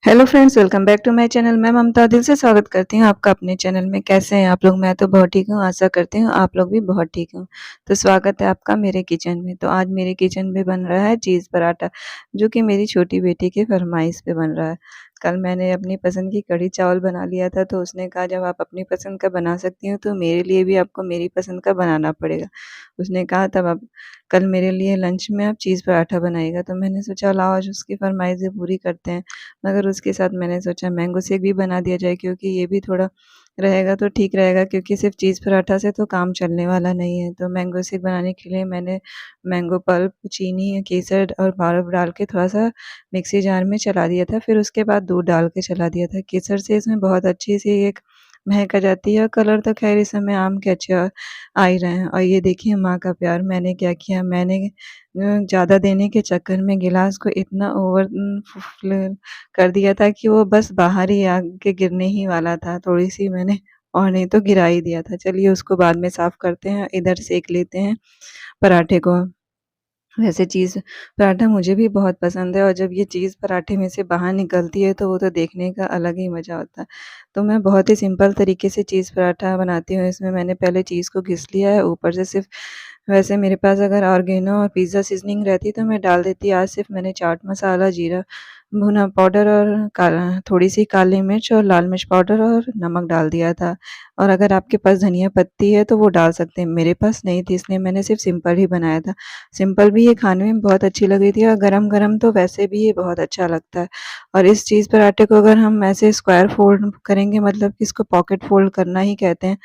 Hello friends, welcome back to my channel. मैं ममता दिल से स्वागत करती हूँ आपका अपने चैनल में। कैसे हैं आप लोग? मैं तो बहुत ठीक हूँ। आशा करती हूँ आप लोग भी बहुत ठीक हो। तो स्वागत है आपका मेरे किचन में। तो आज मेरे किचन में बन रहा है चीज़ पराठा, जो कि मेरी छोटी बेटी के फरमाइश पे बन रहा है। कल मैंने अपनी पसंद की कढ़ी चावल बना लिया था, तो उसने कहा जब आप अपनी पसंद का बना सकती हो तो मेरे लिए भी आपको मेरी पसंद का बनाना पड़ेगा। उसने कहा तब आप कल मेरे लिए लंच में आप चीज़ पराठा बनाइएगा। तो मैंने सोचा लाओ आज उसकी फरमाइशें पूरी करते हैं। मगर उसके साथ मैंने सोचा मैंगो शेक भी बना दिया जाए, क्योंकि ये भी थोड़ा रहेगा तो ठीक रहेगा, क्योंकि सिर्फ चीज़ पराठा से तो काम चलने वाला नहीं है। तो मैंगो शेक बनाने के लिए मैंने मैंगो पल्प, चीनी, केसर और बर्फ़ डाल के थोड़ा-सा मिक्सी जार में चला दिया था। फिर उसके बाद दूध डाल के चला दिया था। केसर से इसमें बहुत अच्छी-सी एक महक आ जाती है और कलर तो ख़ैर इस समय आम के अच्छे आ ही रहे हैं। और ये देखिए माँ का प्यार, मैंने क्या किया, मैंने ज़्यादा देने के चक्कर में गिलास को इतना फ़ुल कर दिया था कि वो बस बाहर ही आके गिरने ही वाला था। थोड़ी-सी मैंने और नहीं तो गिरा ही दिया था। चलिए उसको बाद में साफ़ करते हैं, इधर सेंक लेते हैं पराठे को। वैसे चीज़ पराठा मुझे भी बहुत पसंद है, और जब ये चीज़ पराठे में से बाहर निकलती है तो वो तो देखने का अलग ही मज़ा होता है। तो मैं बहुत ही सिंपल तरीके से चीज़ पराठा बनाती हूँ। इसमें मैंने पहले चीज़ को घिस लिया है, ऊपर से सिर्फ़ वैसे मेरे पास अगर ऑर्गेनो और पिज़्ज़ा सीज़निंग रहती तो मैं डाल देती। आज सिर्फ़ मैंने चाट मसाला, जीरा भुना पाउडर और काला थोड़ी-सी काली मिर्च और लाल मिर्च पाउडर और नमक डाल दिया था। और अगर आपके पास धनिया पत्ती है तो वो डाल सकते हैं। मेरे पास नहीं थी, इसलिए मैंने सिर्फ़ सिंपल ही बनाया था। सिंपल भी ये खाने में बहुत अच्छी लग रही थी, और गरम-गरम तो वैसे भी ये बहुत अच्छा लगता है। और इस चीज़ पराठे को अगर हम ऐसे स्क्वायर फ़ोल्ड करेंगे, मतलब कि इसको पॉकेट फ़ोल्ड करना ही कहते हैं,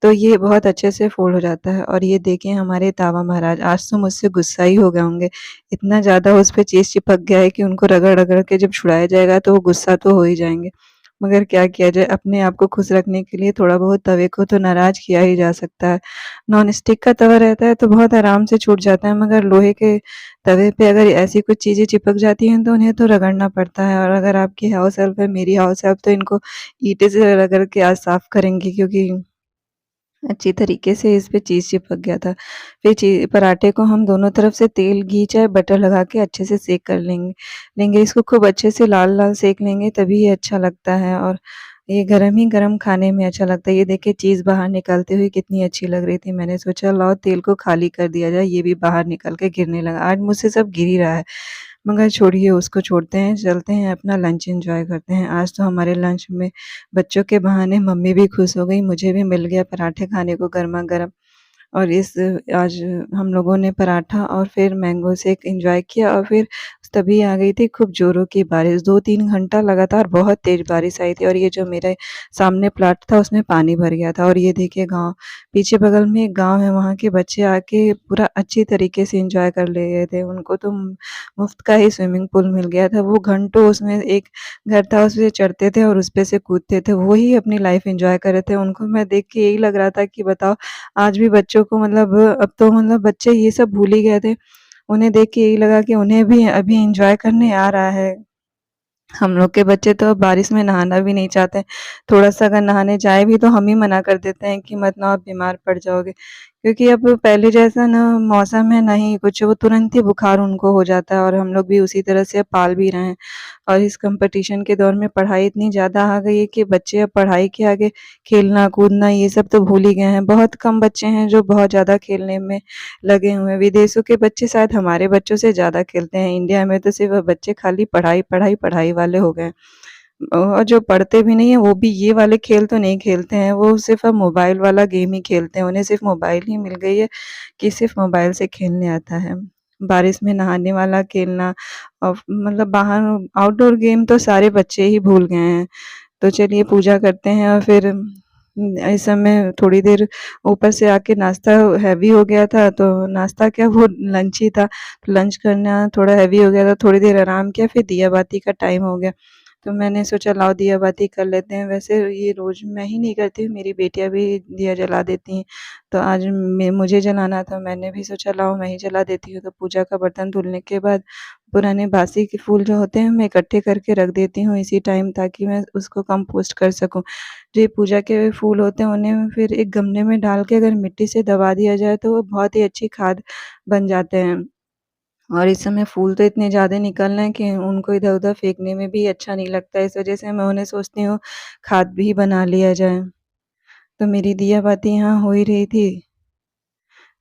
तो ये बहुत अच्छे से फ़ोल्ड हो जाता है। और ये देखिए हमारे तावा महाराज आज तो मुझसे गुस्सा ही हो गए होंगे। इतना ज़्यादा उस पे चीज़ चिपक गया है कि उनको रगड़-रगड़ के जब छुड़ाया जाएगा तो वो गुस्सा तो हो ही जाएँगे। मगर क्या किया जाए, अपने आप को खुश रखने के लिए थोड़ा बहुत तवे को तो नाराज़ किया ही जा सकता है। नॉन स्टिक का तवा रहता है तो बहुत आराम से छूट जाता है, मगर लोहे के तवे पे अगर ऐसी कुछ चीज़ें चिपक जाती हैं तो उन्हें तो रगड़ना पड़ता है। और अगर आपकी हाउस हेल्प है, मेरी हाउस हेल्प तो इनको ईंटें से रगड़ के आज साफ़ करेंगी, क्योंकि अच्छी तरीके से इस पे चीज़ चिपक गया था। फिर पराठे को हम दोनों तरफ से तेल, घी चाहे बटर लगा के अच्छे से सेक कर लेंगे। इसको खूब अच्छे से लाल-लाल सेक लेंगे, तभी ये अच्छा लगता है, और ये गरम ही गरम खाने में अच्छा लगता है। ये देखिए चीज़ बाहर निकलते हुए कितनी अच्छी लग रही थी। मैंने सोचा लाओ तेल को खाली कर दिया जाए, ये भी बाहर निकल के गिरने लगा। आज मुझसे सब गिर ही रहा है। मगर छोड़िए, उसको छोड़ते हैं, चलते हैं अपना लंच एन्जॉय करते हैं। आज तो हमारे लंच में बच्चों के बहाने मम्मी भी खुश हो गई, मुझे भी मिल गया पराठे खाने को गरमा-गरम। और इस आज हम लोगों ने पराठा और फिर मैंगो शेक एन्जॉय किया, और फिर तभी आ गई थी खूब ज़ोरों की बारिश। 2-3 घंटा लगातार बहुत तेज़ बारिश आई थी, और ये जो मेरे सामने प्लॉट था उसमें पानी भर गया था। और ये देखिए गाँव, पीछे बगल में एक गाँव है, वहाँ के बच्चे आके पूरा अच्छी तरीके से एन्जॉय कर ले गए थे। उनको तो मुफ्त का ही स्विमिंग पूल मिल गया था। वो घंटों उसमें एक घर था, उसपे चढ़ते थे और उसपे से कूदते थे। वो ही अपनी लाइफ़ एन्जॉय कर रहे थे। उनको मैं देख के यही लग रहा था कि बताओ, आज भी बच्चों को मतलब अब तो मतलब बच्चे ये सब भूल ही गए थे। उन्हें देख के यही लगा कि उन्हें भी अभी एन्जॉय करने आ रहा है। हम लोग के बच्चे तो अब बारिश में नहाना भी नहीं चाहते। थोड़ा-सा अगर नहाने जाएँ भी तो हम ही मना कर देते हैं कि मत नहाओ, बीमार पड़ जाओगे। क्योंकि अब पहले जैसा ना मौसम है, ना ही कुछ, वो तुरंत ही बुखार उनको हो जाता है, और हम लोग भी उसी तरह से पाल भी रहे हैं। और इस कॉम्पिटिशन के दौर में पढ़ाई इतनी ज़्यादा आ गई है कि बच्चे अब पढ़ाई के आगे खेलना-कूदना ये सब तो भूल ही गए हैं। बहुत कम बच्चे हैं जो बहुत ज़्यादा खेलने में लगे हुए हैं। विदेशों के बच्चे शायद हमारे बच्चों से ज़्यादा खेलते हैं। इंडिया में तो सिर्फ़ बच्चे खाली पढ़ाई, पढ़ाई, पढ़ाई वाले हो गए हैं। और जो पढ़ते भी नहीं हैं वो भी ये वाले खेल तो नहीं खेलते हैं। वो सिर्फ़ अब मोबाइल वाला गेम ही खेलते हैं। उन्हें सिर्फ़ मोबाइल ही मिल गई है कि सिर्फ़ मोबाइल से खेलने आता है। बारिश में नहाने वाला खेलना, और मतलब बाहर आउटडोर गेम तो सारे बच्चे ही भूल गए हैं। तो चलिए पूजा करते हैं, और फिर इस समय थोड़ी देर ऊपर से आके नाश्ता हेवी हो गया था, तो नाश्ता क्या, वो लंच ही था। लंच करना थोड़ा हेवी हो गया था, थोड़ी देर आराम किया, फिर दिया बाती का टाइम हो गया। तो मैंने सोचा लाओ दिया बाती कर लेते हैं। वैसे ये रोज़ मैं ही नहीं करती हूँ, मेरी बेटियाँ भी दिया जला देती हैं। तो आज मुझे जलाना था, मैंने भी सोचा लाओ मैं ही जला देती हूँ। तो पूजा का बर्तन धुलने के बाद पुराने बासी के फूल जो होते हैं मैं इकट्ठे करके रख देती हूँ इसी टाइम, ताकि मैं उसको कंपोस्ट कर सकूँ। जो ये पूजा के फूल होते हैं उन्हें फिर एक गमले में डाल के अगर मिट्टी से दबा दिया जाए तो वो बहुत ही अच्छी खाद बन जाते हैं। और इस समय फूल तो इतने ज़्यादा निकल रहे हैं कि उनको इधर-उधर फेंकने में भी अच्छा नहीं लगता है। इस वज़ह से मैं उन्हें सोचती हूँ खाद भी बना लिया जाए। तो मेरी दिया बाती यहाँ हो ही रही थी,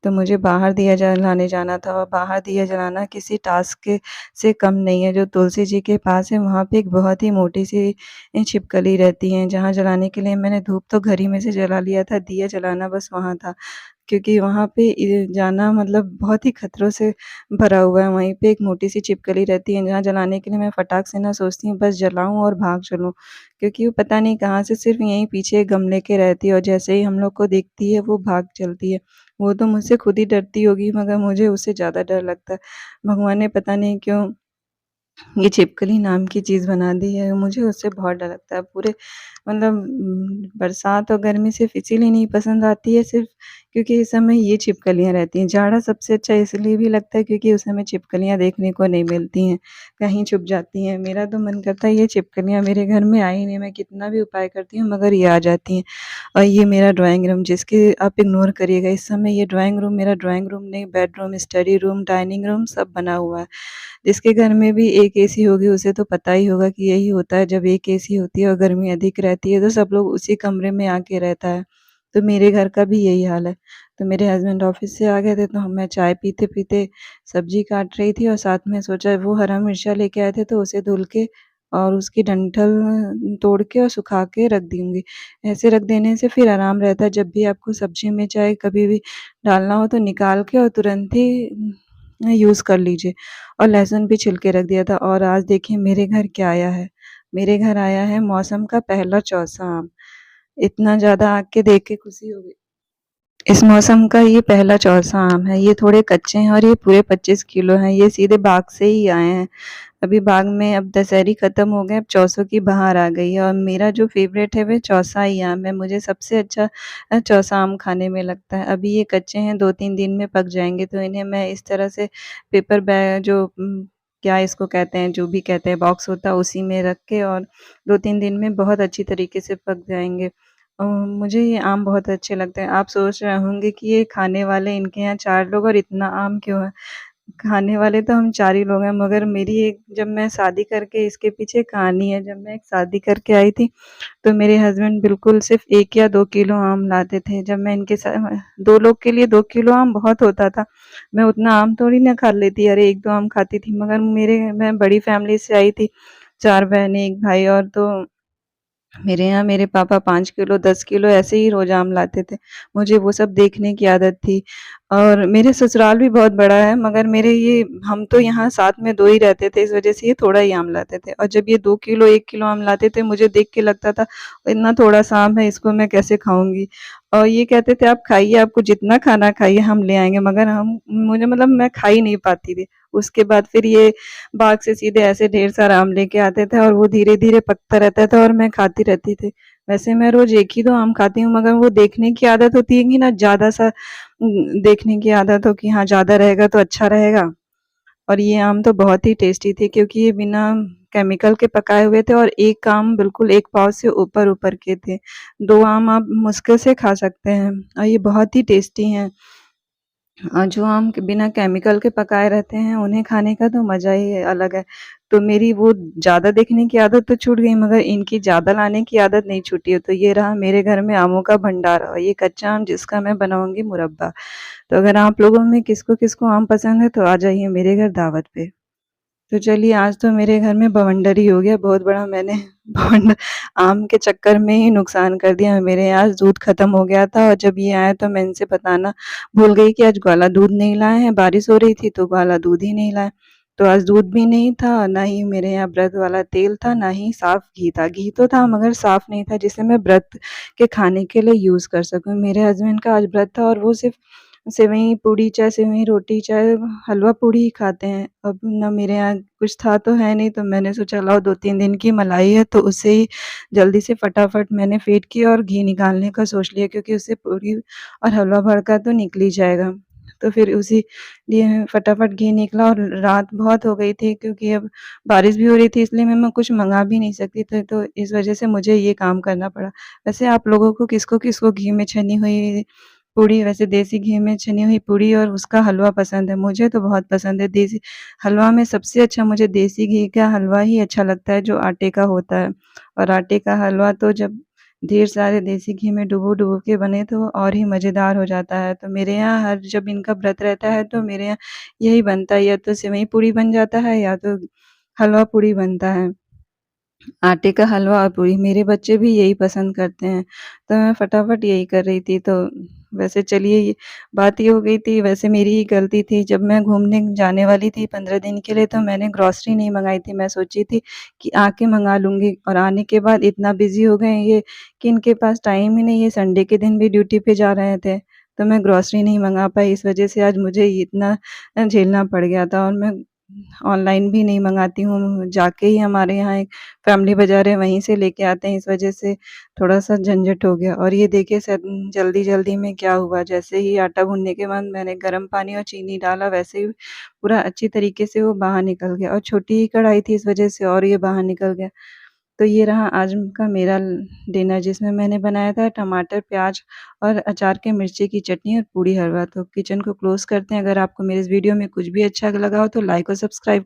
तो मुझे बाहर दिया जलाने जाना था और बाहर दिया जलाना किसी टास्क के से कम नहीं है। जो तुलसी जी के पास है वहाँ पे एक बहुत ही मोटी-सी छिपकली रहती है, जहाँ जलाने के लिए मैंने धूप तो घर ही में से जला लिया था, दिया जलाना बस वहाँ था। क्योंकि वहाँ पे जाना मतलब बहुत ही खतरों से भरा हुआ है। वहीं पे एक मोटी-सी छिपकली रहती है, जहाँ जलाने के लिए मैं फटाक से ना सोचती हूँ बस जलाऊँ और भाग चलूँ। क्योंकि वो पता नहीं कहाँ से सिर्फ़ यहीं पीछे गमले के रहती है और जैसे ही हम लोग को देखती है वो भाग चलती है। वो तो मुझसे खुद ही डरती होगी मगर मुझे उससे ज़्यादा डर लगता है। भगवान ने पता नहीं क्यों ये छिपकली नाम की चीज़ बना दी है, मुझे उससे बहुत डर लगता है। पूरे मतलब बरसात और गर्मी सिर्फ़ इसीलिए नहीं पसंद आती है सिर्फ़ क्योंकि इस समय ये छिपकलियाँ रहती हैं। जाड़ा सबसे अच्छा इसलिए भी लगता है क्योंकि उस समय छिपकलियाँ देखने को नहीं मिलती हैं, कहीं छुप जाती हैं। मेरा तो मन करता है ये छिपकलियाँ मेरे घर में आ ही नहीं, मैं कितना भी उपाय करती हूँ मगर ये आ जाती हैं। और ये मेरा ड्राइंग रूम जिसके आप इग्नोर करिएगा, इस समय ये ड्राइंग रूम मेरा ड्राइंग रूम नहीं, bedroom, study room, dining room सब बना हुआ है। जिसके घर में भी एक एसी होगी उसे तो पता ही होगा कि यही होता है जब एक एसी होती है और गर्मी अधिक रहती है तो सब लोग उसी कमरे में आके रहता है। तो मेरे घर का भी यही हाल है। तो मेरे हस्बैंड ऑफ़िस से आ गए थे तो मैं चाय पीते-पीते सब्ज़ी काट रही थी और साथ में सोचा वो हरा मिर्चा लेके आए थे तो उसे धुल के और उसकी डंठल तोड़ के और सुखा के रख दूँगी। ऐसे रख देने से फिर आराम रहता है जब भी आपको सब्ज़ी में चाहे कभी भी डालना हो तो निकाल के और तुरंत ही यूज़ कर लीजिए। और लहसुन भी छिल के रख दिया था और आज देखिए मेरे घर क्या आया है। मेरे घर आया है मौसम का पहला चौसा आम। इतना ज़्यादा आके देख के खुशी हो गई। इस मौसम का ये पहला चौसा आम है। ये थोड़े कच्चे हैं और ये पूरे 25 किलो हैं। ये सीधे बाग से ही आए हैं। अभी बाग में अब दशहरी खत्म हो गए, अब चौसों की बहार आ गई है और मेरा जो फ़ेवरेट है वो चौसा ही आम है। मुझे सबसे अच्छा चौसा आम खाने में लगता है। अभी ये कच्चे हैं, 2-3 दिन में पक जाएँगे तो इन्हें मैं इस तरह से पेपर बैग जो क्या इसको कहते हैं, जो भी कहते हैं बॉक्स होता है उसी में रख के और 2-3 दिन में बहुत अच्छी तरीके से पक जाएँगे। मुझे ये आम बहुत अच्छे लगते हैं। आप सोच रहे होंगे कि ये खाने वाले इनके यहाँ 4 लोग और इतना आम क्यों है? खाने वाले तो हम 4 ही लोग हैं मगर मेरी एक जब मैं शादी करके इसके पीछे कहानी है। जब मैं एक शादी करके आई थी तो मेरे हस्बैंड बिल्कुल सिर्फ़ 1 या 2 किलो आम लाते थे। जब मैं इनके सा 2 लोग के लिए 2 किलो आम बहुत होता था। मैं उतना आम थोड़ी ना खा लेती, अरे 1-2 आम खाती थी मगर मैं बड़ी फ़ैमिली से आई थी, 4 बहनें, 1 भाई और तो मेरे यहाँ मेरे पापा 5 किलो, 10 किलो ऐसे ही रोज़ आम लाते थे। मुझे वो सब देखने की आदत थी और मेरे ससुराल भी बहुत बड़ा है मगर मेरे ये हम तो यहाँ साथ में 2 ही रहते थे, इस वज़ह से ये थोड़ा ही आम लाते थे और जब ये 2 किलो, 1 किलो आम लाते थे, मुझे देख के लगता था इतना थोड़ा-सा आम है, इसको मैं कैसे खाऊँगी? और ये कहते थे, "आप खाइए, आपको जितना खाना है खाइए, हम ले आएँगे।" मगर हम मुझे मतलब मैं खा ही नहीं पाती थी। उसके बाद फिर ये बाग से सीधे ऐसे ढेर सारा आम लेके आते थे और वो धीरे-धीरे पकता रहता था और मैं खाती रहती थी। वैसे मैं रोज़ 1 ही 2 आम खाती हूँ मगर वो देखने की आदत होती है कि ना ज़्यादा-सा देखने की आदत हो कि हाँ, ज़्यादा रहेगा तो अच्छा रहेगा और ये आम तो बहुत ही टेस्टी थे क्योंकि ये बिना केमिकल के पकाए हुए थे और एक आम बिल्कुल 1 पाव से ऊपर-ऊपर के थे। 2 आम आप मुश्किल से खा सकते हैं और ये बहुत ही टेस्टी हैं। जो आम के बिना केमिकल के पकाए रहते हैं, उन्हें खाने का तो मज़ा ही अलग है। तो मेरी वो ज़्यादा देखने की आदत तो छूट गई मगर इनकी ज़्यादा लाने की आदत नहीं छूटी है। तो ये रहा मेरे घर में आमों का भंडार और ये कच्चा आम जिसका मैं बनाऊँगी मुरब्बा। तो अगर आप लोगों में किसको-किसको आम पसंद है तो आ जाइए मेरे घर दावत पे। तो चलिए आज तो मेरे घर में बवंडर ही हो गया, बहुत बड़ा मैंने बवंडर आम के चक्कर में ही नुकसान कर दिया। मेरे यहाँ आज दूध खत्म हो गया था और जब ये आए तो मैं इनसे बताना भूल गई कि आज ग्वाला दूध नहीं लाए हैं, बारिश हो रही थी तो ग्वाला दूध ही नहीं लाए। तो आज दूध भी नहीं था, ना ही मेरे यहाँ व्रत वाला तेल था, ना ही साफ घी था। घी तो था मगर साफ नहीं था जिसे मैं व्रत के खाने के लिए यूज़ कर सकूँ। मेरे हस्बैंड का आज व्रत था और वो सिर्फ़ सेवई पूड़ी चाहे सेवई रोटी चाहे हलवा पूड़ी ही खाते हैं। अब ना मेरे यहाँ कुछ था तो है नहीं तो मैंने सोचा लाओ 2-3 दिन की मलाई है तो उसे ही जल्दी से फटाफट मैंने फेंट किया और घी निकालने का सोच लिया क्योंकि उससे पूड़ी और हलवा भड़का तो निकल ही जाएगा। तो फिर उसी लिए फटाफट घी निकला और रात बहुत हो गई थी क्योंकि अब बारिश भी हो रही थी इसलिए मैं कुछ मँगा भी नहीं सकती थी तो इस वज़ह से मुझे ये काम करना पड़ा। वैसे आप लोगों को किसको-किसको घी में छनी हुई पूड़ी वैसे देसी घी में छनी हुई पूड़ी और उसका हलवा पसंद है, मुझे तो बहुत पसंद है। देसी हलवा में सबसे अच्छा मुझे देसी घी का हलवा ही अच्छा लगता है जो आटे का होता है, और आटे का हलवा तो जब ढेर सारे देसी घी में डुबो-डुबो के बने तो और ही मज़ेदार हो जाता है। तो मेरे यहाँ हर जब इनका व्रत रहता है तो मेरे यहाँ यही बनता है, या तो सेवई पूड़ी बन जाता है या तो हलवा पूड़ी बनता है। आटे का हलवा और पूड़ी, मेरे बच्चे भी यही पसंद करते हैं, तो मैं फटाफट यही कर रही थी। तो वैसे चलिए ये बात ये हो गई थी, वैसे मेरी ही गलती थी, जब मैं घूमने जाने वाली थी 15 दिन के लिए तो मैंने ग्रॉसरी नहीं मँगाई थी। मैं सोची थी कि आके मँगा लूँगी, और आने के बाद इतना बिज़ी हो गए हैं ये कि इनके पास टाइम ही नहीं है, संडे के दिन भी ड्यूटी पे जा रहे थे, तो मैं ग्रॉसरी नहीं मँगा पाई। इस वज़ह से आज मुझे इतना झेलना पड़ गया था, और मैं ऑनलाइन भी नहीं मँगाती हूँ, जाके ही हमारे यहाँ एक फैमिली बाज़ार है, वहीं से लेके आते हैं, इस वज़ह से थोड़ा-सा झंझट हो गया। और ये देखिए जल्दी-जल्दी में क्या हुआ, जैसे ही आटा गूँथने के बाद मैंने गरम पानी और चीनी डाला, वैसे ही पूरा अच्छी तरीके से वो बाहर निकल गया, और छोटी ही कढ़ाई थी इस वज़ह से और ये बाहर निकल गया। तो ये रहा आज का मेरा डिनर, जिसमें मैंने बनाया था टमाटर, प्याज़ और अचार के मिर्ची की चटनी और पूड़ी हलवा। तो किचन को क्लोज़ करते हैं। अगर आपको मेरे इस वीडियो में कुछ भी अच्छा लगा हो तो लाइक और सब्सक्राइब